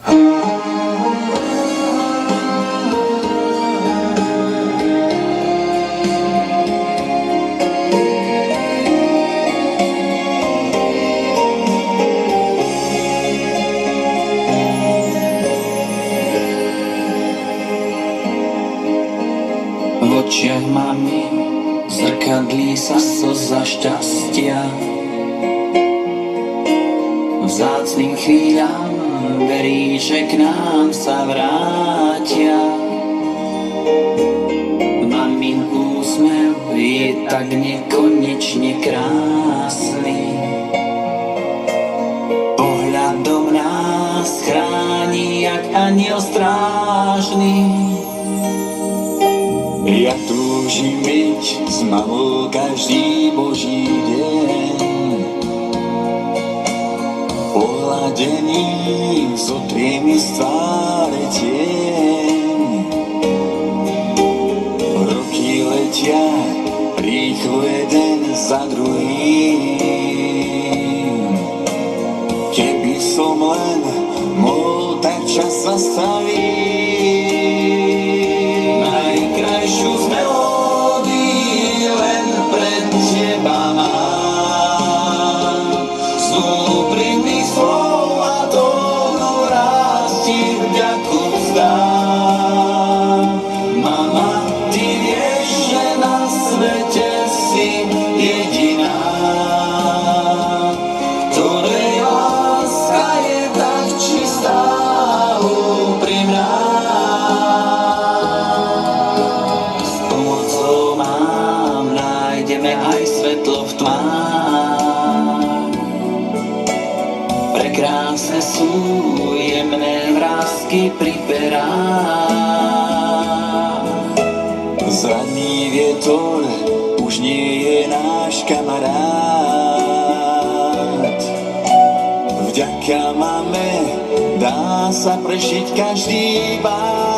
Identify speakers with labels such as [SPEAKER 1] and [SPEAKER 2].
[SPEAKER 1] V očiach mami zrkadlí sa slza šťastia. Vzácnym chvíľam verí, že k nám sa vrátia. Mamin úsmev je tak nekonečne krásny. Pohľadom nás chráni jak anjel strážny.
[SPEAKER 2] Ja túžim byť s mamou každý Boží deň. Pohladením zotrie mi z tváre tieň. Roky letia rýchlo jeden za druhým. Keby som len mohol, tak čas zastaviť.
[SPEAKER 1] Najkrajšiu z melódií len pred teba mám. Z úprimných slov a tónu rád ti vďaku vzdám. Mama, ty vieš, že na svete si jediná, ktorej láska je tak čistá, úprimná. Aj svetlo v tmách. Prekrásne sú jemné vrásky pri perách.
[SPEAKER 2] Zradný vietor už nie je náš kamarát. Vďaka mame dá sa prežiť každý bád.